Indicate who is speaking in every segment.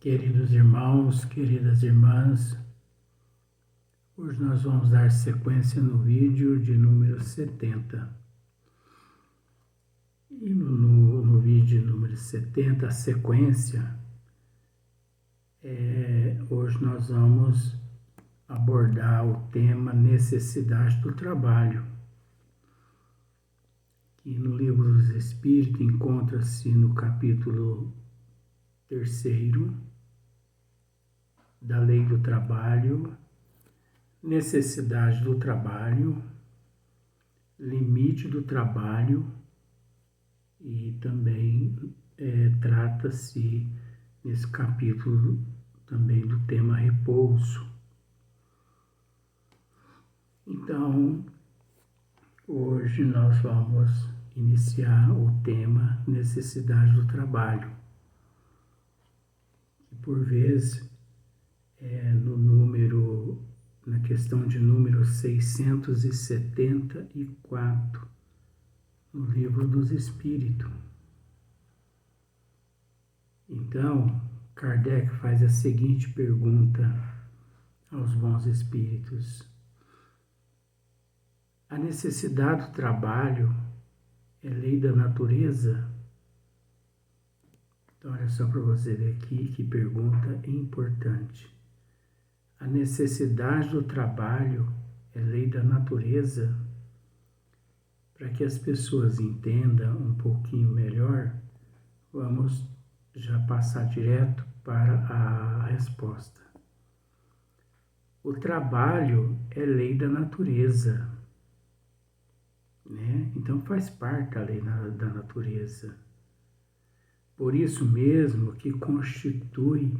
Speaker 1: Queridos irmãos, queridas irmãs, hoje nós vamos dar sequência no vídeo de número 70. E no vídeo número 70, a sequência, hoje nós vamos abordar o tema necessidade do trabalho, que no Livro dos Espíritos encontra-se no capítulo 3º, da Lei do Trabalho, necessidade do trabalho, limite do trabalho, e também trata-se nesse capítulo também do tema repouso. Então, hoje nós vamos iniciar o tema necessidade do trabalho, que por vezes na questão de número 674, no Livro dos Espíritos. Então, Kardec faz a seguinte pergunta aos bons espíritos: a necessidade do trabalho é lei da natureza? Então, olha só para você ver aqui que pergunta importante. A necessidade do trabalho é lei da natureza? Para que as pessoas entendam um pouquinho melhor, vamos já passar direto para a resposta. O trabalho é lei da natureza, né? Então faz parte da lei da natureza. Por isso mesmo que constitui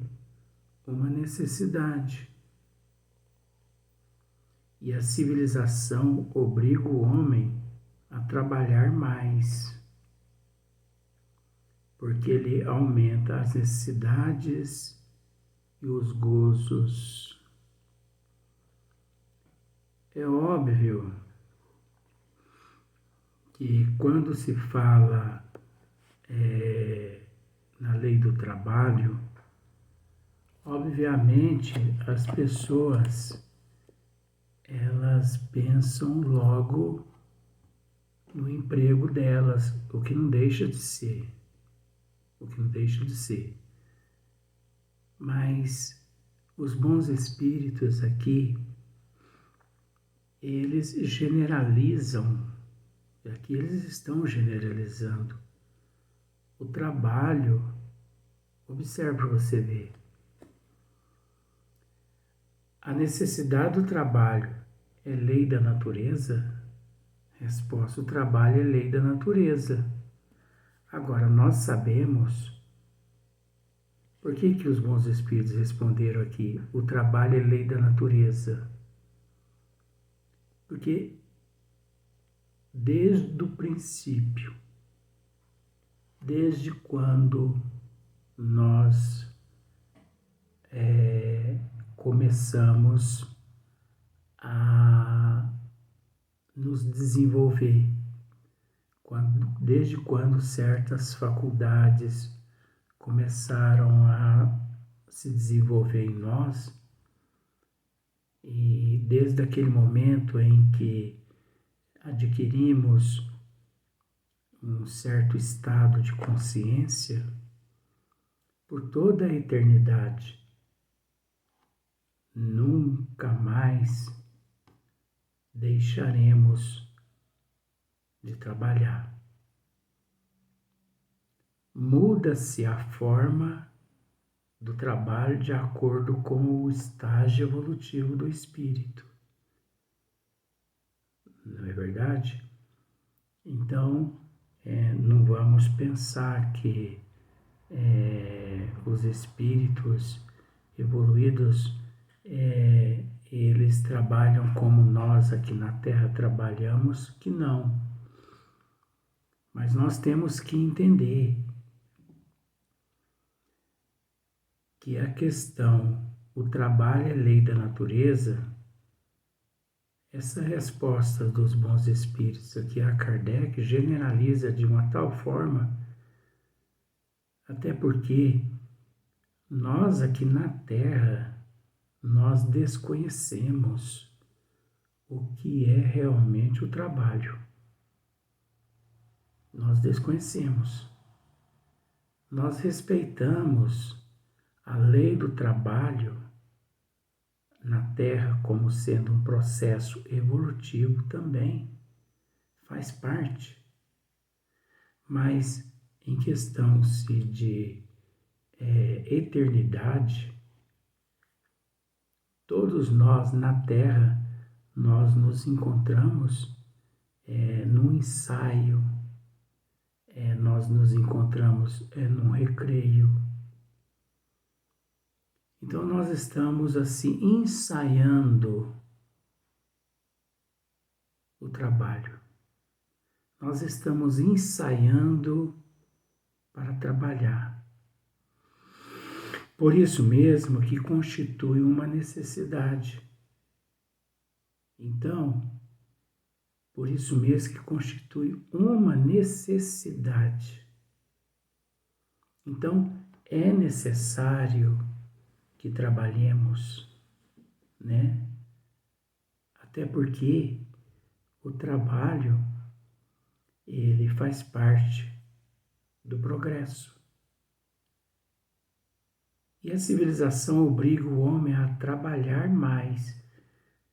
Speaker 1: uma necessidade. E a civilização obriga o homem a trabalhar mais, porque ele aumenta as necessidades e os gozos. É óbvio que quando se fala na lei do trabalho, obviamente as pessoas elas pensam logo no emprego delas, o que não deixa de ser. Mas os bons espíritos aqui, eles generalizam, aqui eles estão generalizando o trabalho. Observe para você ver. A necessidade do trabalho é lei da natureza? Resposta: o trabalho é lei da natureza. Agora, nós sabemos por que os bons espíritos responderam aqui: o trabalho é lei da natureza. Porque desde o princípio, desde quando nós começamos a nos desenvolver, desde quando certas faculdades começaram a se desenvolver em nós, e desde aquele momento em que adquirimos um certo estado de consciência, por toda a eternidade, nunca mais deixaremos de trabalhar. Muda-se a forma do trabalho de acordo com o estágio evolutivo do espírito. Não é verdade? Então, não vamos pensar que os espíritos evoluídos eles trabalham como nós aqui na Terra trabalhamos, que não. Mas nós temos que entender que a questão, o trabalho é lei da natureza, essa resposta dos bons espíritos aqui a Kardec generaliza de uma tal forma, até porque Nós aqui na Terra, nós desconhecemos o que é realmente o trabalho. Nós desconhecemos. Nós respeitamos a lei do trabalho na Terra como sendo um processo evolutivo também, faz parte. Mas em questão-se de eternidade, todos nós na Terra, nós nos encontramos num ensaio, nós nos encontramos num recreio. Então nós estamos assim ensaiando o trabalho. Nós estamos ensaiando para trabalhar. Por isso mesmo que constitui uma necessidade. Então, por isso mesmo que constitui uma necessidade. Então, é necessário que trabalhemos, né? Até porque o trabalho, ele faz parte do progresso. E a civilização obriga o homem a trabalhar mais,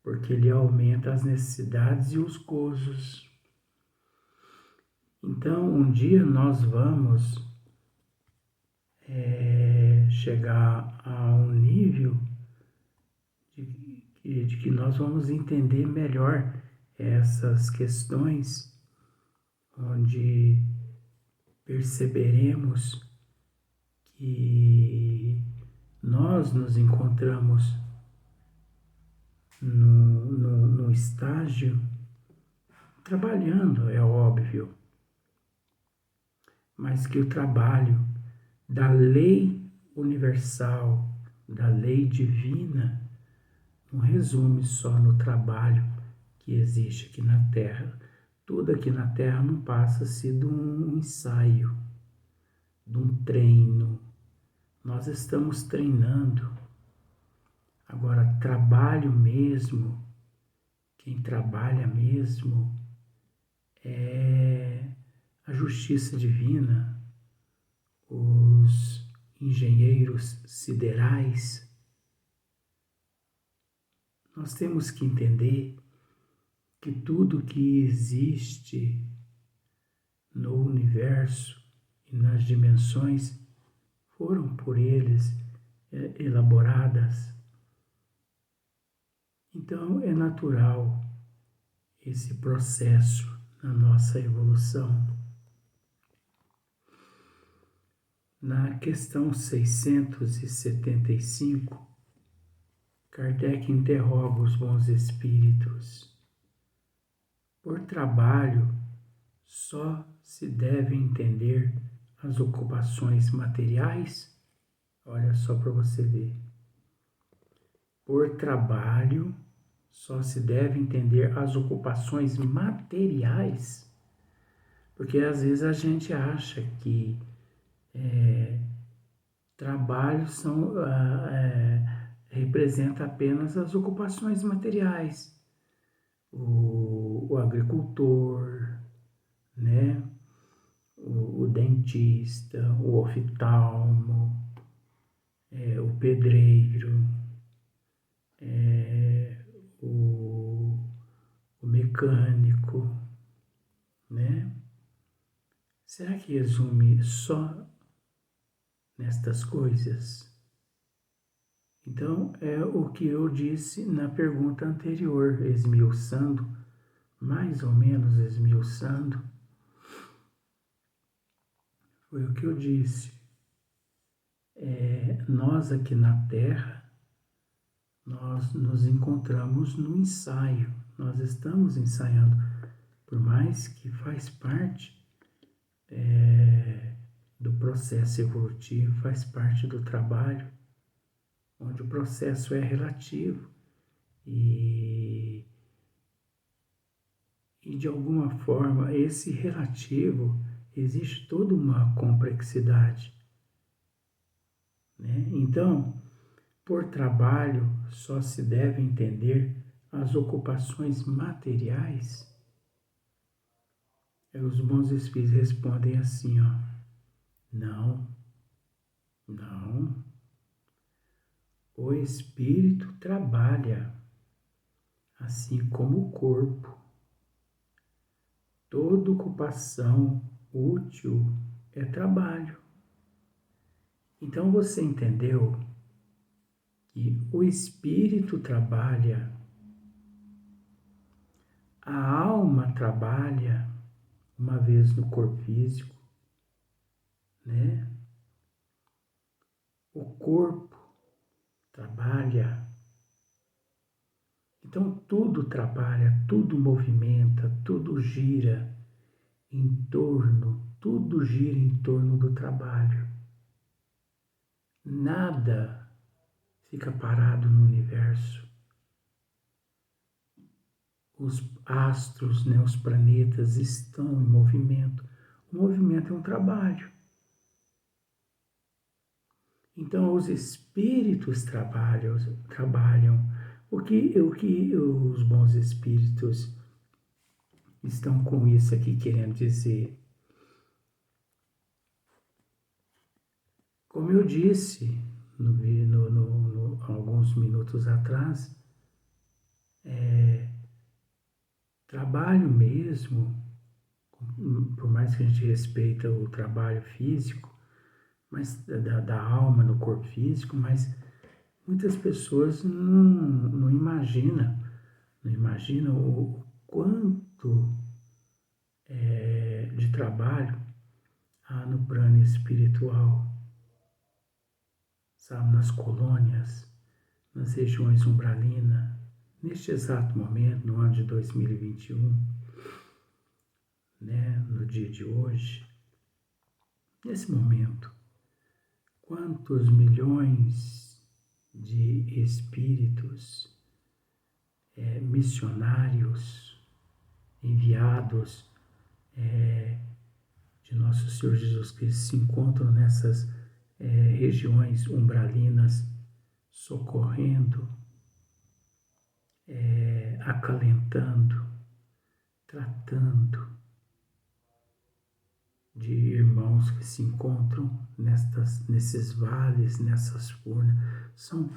Speaker 1: porque ele aumenta as necessidades e os gozos. Então, um dia nós vamos chegar a um nível de que nós vamos entender melhor essas questões, onde perceberemos que nós nos encontramos num estágio trabalhando, é óbvio, mas que o trabalho da lei universal, da lei divina, não resume só no trabalho que existe aqui na Terra. Tudo aqui na Terra não passa-se de um ensaio, de um treino. Nós estamos treinando. Agora, trabalho mesmo, quem trabalha mesmo é a justiça divina, os engenheiros siderais. Nós temos que entender que tudo que existe no universo e nas dimensões foram por eles elaboradas. Então é natural esse processo na nossa evolução. Na questão 675, Kardec interroga os bons espíritos. Por trabalho, só se deve entender as ocupações materiais? Olha só para você ver. Por trabalho, só se deve entender as ocupações materiais? Porque às vezes a gente acha que trabalho representa apenas as ocupações materiais. O agricultor, né? O dentista, o oftalmo, o pedreiro, o mecânico, né? Será que resume só nestas coisas? Então, é o que eu disse na pergunta anterior, esmiuçando, mais ou menos esmiuçando, foi o que eu disse. Nós aqui na Terra, nós nos encontramos no ensaio, nós estamos ensaiando, por mais que faz parte do processo evolutivo, faz parte do trabalho, onde o processo é relativo e de alguma forma esse relativo existe toda uma complexidade, né? Então, por trabalho só se deve entender as ocupações materiais. Os bons espíritos respondem assim, ó, não, não. O espírito trabalha, assim como o corpo. Toda ocupação útil é trabalho. Então você entendeu que o espírito trabalha, a alma trabalha uma vez no corpo físico, né? O corpo trabalha. Então tudo trabalha, tudo movimenta, tudo gira tudo gira em torno do trabalho. Nada fica parado no universo. Os astros, né, os planetas estão em movimento. O movimento é um trabalho. Então, os espíritos trabalham. O que os bons espíritos estão com isso aqui querendo dizer? Como eu disse alguns minutos atrás, trabalho mesmo, por mais que a gente respeita o trabalho físico, mas da alma no corpo físico, mas muitas pessoas não imaginam o quanto de trabalho há no plano espiritual, sabe, nas colônias, nas regiões umbralinas, neste exato momento, no ano de 2021, né, no dia de hoje, nesse momento, quantos milhões de espíritos missionários enviados de Nosso Senhor Jesus Cristo se encontram nessas regiões umbralinas, socorrendo, acalentando, tratando de irmãos que se encontram nesses vales, nessas furnas. São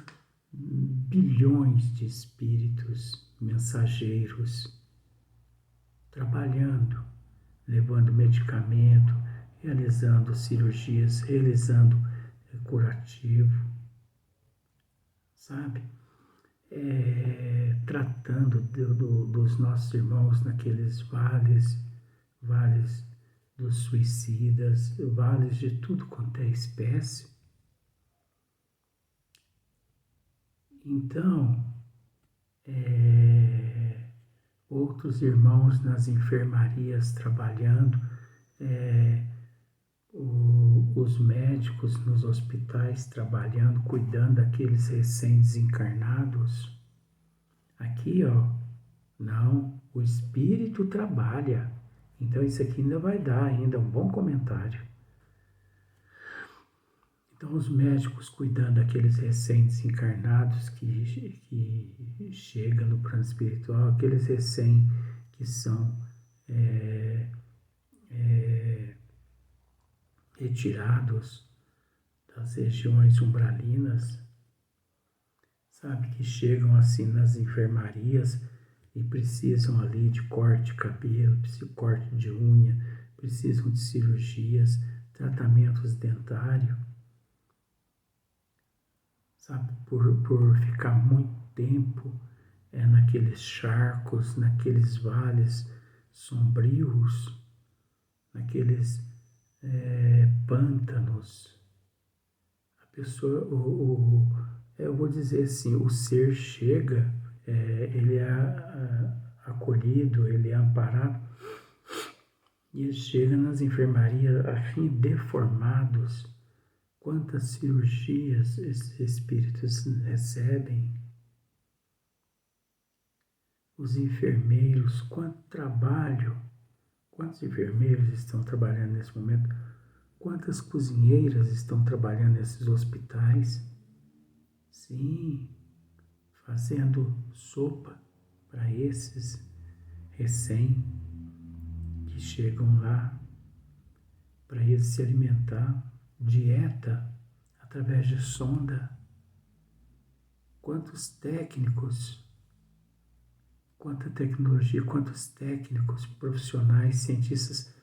Speaker 1: bilhões de espíritos mensageiros trabalhando, levando medicamento, realizando cirurgias, realizando curativo, sabe? Tratando dos nossos irmãos naqueles vales dos suicidas, vales de tudo quanto é espécie. Então, outros irmãos nas enfermarias trabalhando, os médicos nos hospitais trabalhando, cuidando daqueles recém-desencarnados. Aqui, ó, não, o espírito trabalha. Então isso aqui ainda vai dar ainda um bom comentário. Então os médicos cuidando daqueles recém-desencarnados que chegam no plano espiritual, aqueles que são retirados das regiões umbralinas, sabe, que chegam assim nas enfermarias e precisam ali de corte de cabelo, corte de unha, precisam de cirurgias, tratamentos dentários, sabe, por ficar muito tempo naqueles charcos, naqueles vales sombrios, naqueles pântanos. A pessoa, eu vou dizer assim, o ser chega, ele é acolhido, ele é amparado, e ele chega nas enfermarias a fim deformados. Quantas cirurgias esses espíritos recebem? Os enfermeiros, quanto trabalho, quantos enfermeiros estão trabalhando nesse momento? Quantas cozinheiras estão trabalhando nesses hospitais? Sim, fazendo sopa para esses recém que chegam lá, para eles se alimentar, dieta através de sonda. Quantos técnicos, quanta tecnologia, quantos técnicos, profissionais, cientistas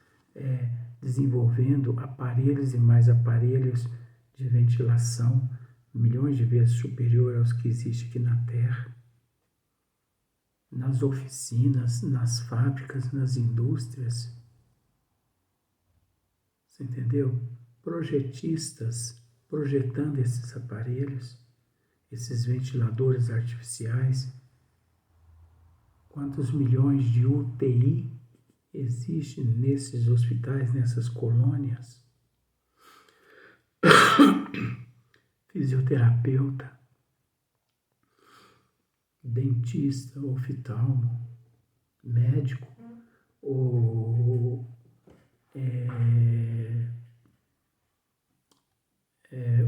Speaker 1: desenvolvendo aparelhos e mais aparelhos de ventilação, milhões de vezes superior aos que existem aqui na Terra. Nas oficinas, nas fábricas, nas indústrias. Você entendeu? Projetistas projetando esses aparelhos, esses ventiladores artificiais. Quantos milhões de UTI existem nesses hospitais, nessas colônias? Fisioterapeuta, dentista, oftalmo, médico, ou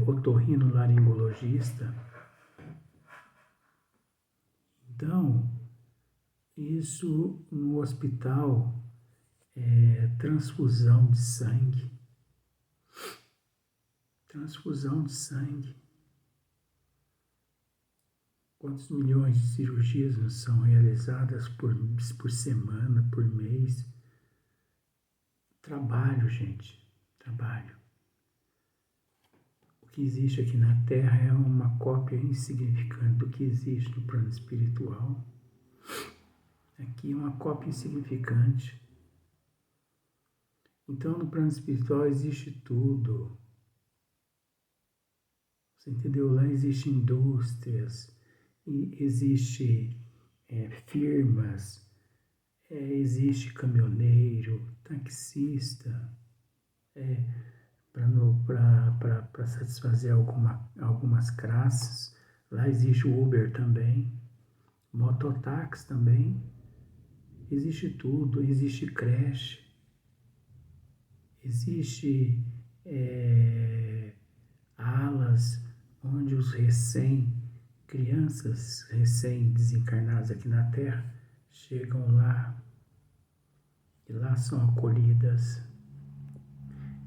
Speaker 1: otorrinolaringologista. Então, isso no hospital é transfusão de sangue. Transfusão de sangue. Quantos milhões de cirurgias não são realizadas por semana, por mês? Trabalho, gente, trabalho. O que existe aqui na Terra é uma cópia insignificante do que existe no plano espiritual. Aqui é uma cópia insignificante. Então, no plano espiritual existe tudo. Você entendeu? Lá existem indústrias, existe firmas, existe caminhoneiro, taxista, para satisfazer algumas classes. Lá existe o Uber também, mototáxi também, existe tudo, existe creche, existe alas onde os crianças recém-desencarnadas aqui na Terra chegam lá e lá são acolhidas.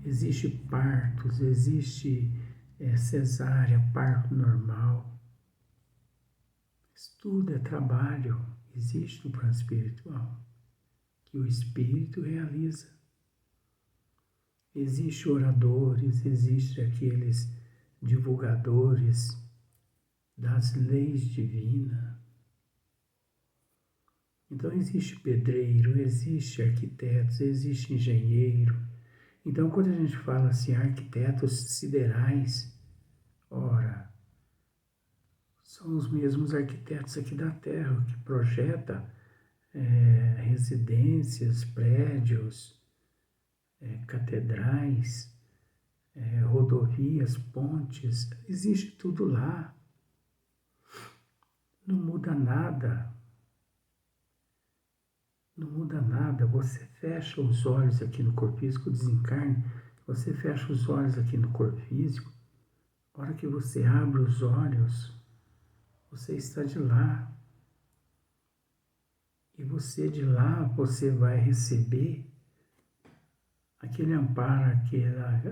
Speaker 1: Existe partos, existe cesárea, parto normal. Isso tudo é trabalho, existe no plano espiritual, que o espírito realiza. Existem oradores, existem aqueles divulgadores das leis divinas. Então existe pedreiro, existe arquitetos, existe engenheiro. Então quando a gente fala assim, arquitetos siderais, ora, são os mesmos arquitetos aqui da Terra, que projeta residências, prédios, catedrais, rodovias, pontes, existe tudo lá. Não muda nada. Não muda nada. Você fecha os olhos aqui no corpo físico, desencarne, você fecha os olhos aqui no corpo físico, a hora que você abre os olhos, você está de lá. E você de lá, você vai receber aquele amparo,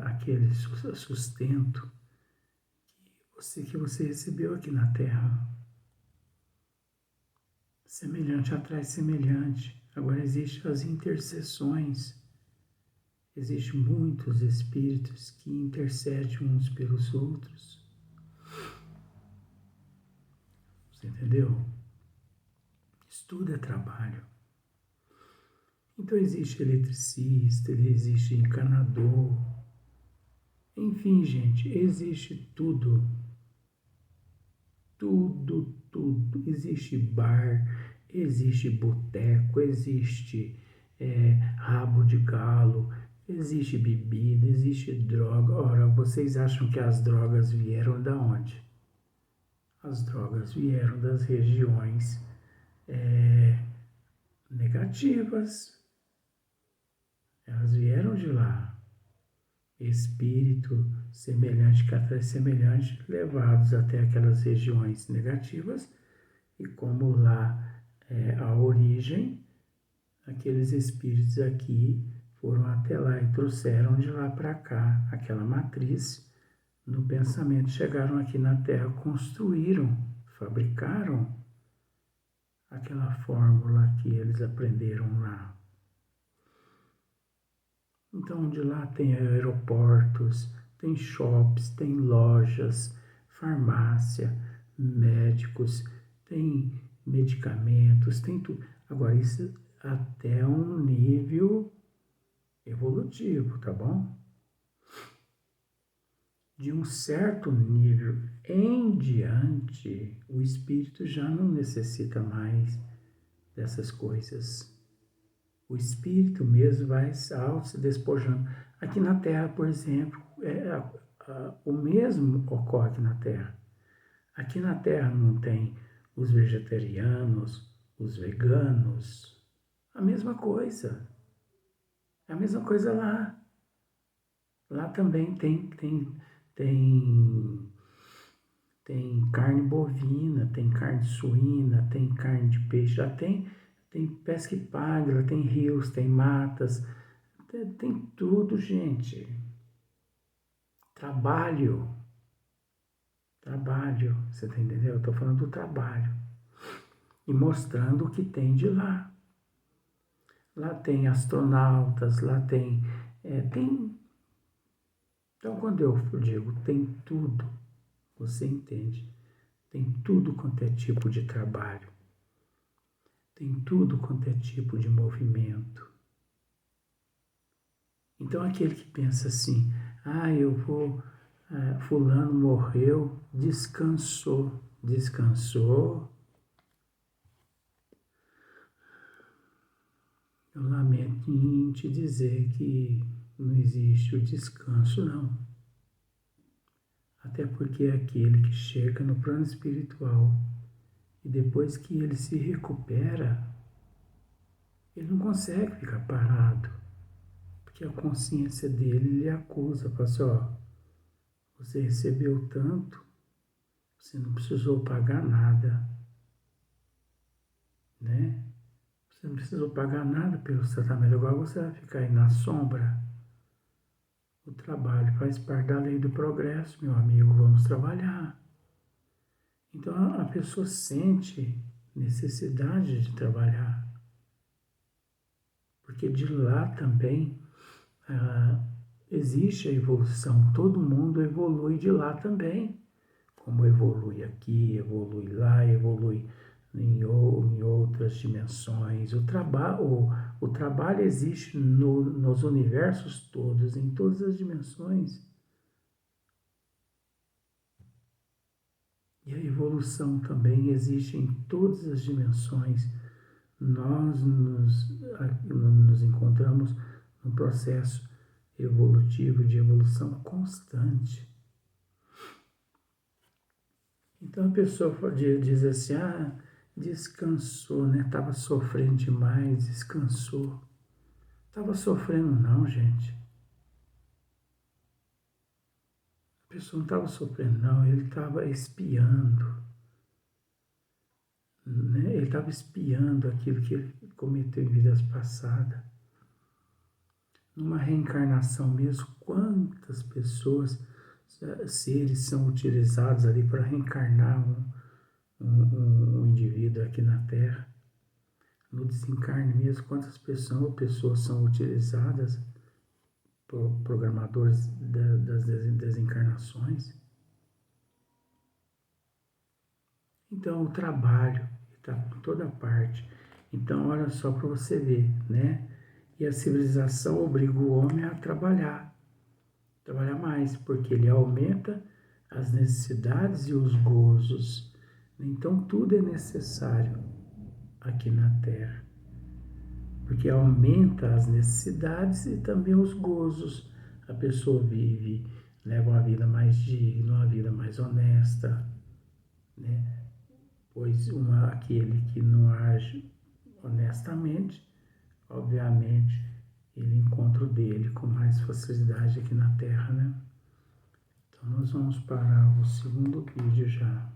Speaker 1: aquele sustento que você recebeu aqui na Terra. Semelhante atrai semelhante. Agora existem as intercessões. Existem muitos espíritos que intercedem uns pelos outros. Você entendeu? Isso tudo é trabalho. Então existe eletricista, existe encanador. Enfim, gente, existe tudo. Tudo. Existe bar, existe boteco, existe rabo de galo, existe bebida, existe droga. Ora, vocês acham que as drogas vieram da onde? As drogas vieram das regiões negativas. Elas vieram de lá. espírito semelhante, catástrofe semelhante, levados até aquelas regiões negativas, e como lá é a origem, aqueles espíritos aqui foram até lá e trouxeram de lá para cá aquela matriz no pensamento, chegaram aqui na Terra, construíram, fabricaram aquela fórmula que eles aprenderam lá. Então, de lá tem aeroportos, tem shops, tem lojas, farmácia, médicos, tem medicamentos, tem tudo. Agora, isso até um nível evolutivo, tá bom? De um certo nível em diante, o espírito já não necessita mais dessas coisas. O espírito mesmo vai se despojando. Aqui na Terra, por exemplo, o mesmo ocorre aqui na Terra. Aqui na Terra não tem os vegetarianos, os veganos, a mesma coisa. É a mesma coisa lá. Lá também tem carne bovina, tem carne suína, tem carne de peixe, já tem pesca e paga, tem rios, tem matas, tem tudo, gente. Trabalho, você tá entendendo? Eu estou falando do trabalho. E mostrando o que tem de lá. Lá tem astronautas, lá tem... Então, quando eu digo tem tudo, você entende? Tem tudo quanto é tipo de trabalho. Tem tudo quanto é tipo de movimento. Então, aquele que pensa assim, fulano morreu, descansou. Eu lamento em te dizer que não existe o descanso, não. Até porque é aquele que chega no plano espiritual e depois que ele se recupera, ele não consegue ficar parado, porque a consciência dele lhe acusa, fala assim, você recebeu tanto, você não precisou pagar nada, né? Você não precisou pagar nada pelo tratamento, agora você vai ficar aí na sombra. O trabalho faz parte da lei do progresso, meu amigo, vamos trabalhar. Então a pessoa sente necessidade de trabalhar, porque de lá também existe a evolução, todo mundo evolui de lá também, como evolui aqui, evolui lá, evolui em outras dimensões. O trabalho existe nos universos todos, em todas as dimensões. E a evolução também existe em todas as dimensões. Nós nos encontramos num processo evolutivo, de evolução constante. Então a pessoa diz assim, descansou, né? Estava sofrendo demais, descansou. Estava sofrendo não, gente. A pessoa não estava sofrendo não, ele estava espiando. Né? Ele estava espiando aquilo que ele cometeu em vidas passadas. Numa reencarnação mesmo, quantas pessoas, seres são utilizados ali para reencarnar um indivíduo aqui na Terra. No desencarne mesmo, quantas pessoas são utilizadas por programadores das desencarnações. Então, o trabalho está por toda parte. Então, olha só para você ver, né? E a civilização obriga o homem a trabalhar mais, porque ele aumenta as necessidades e os gozos. Então, tudo é necessário aqui na Terra, porque aumenta as necessidades e também os gozos. A pessoa leva uma vida mais digna, uma vida mais honesta, né? Pois aquele que não age honestamente, obviamente, ele encontra o dele com mais facilidade aqui na Terra, né? Então nós vamos para o segundo vídeo já.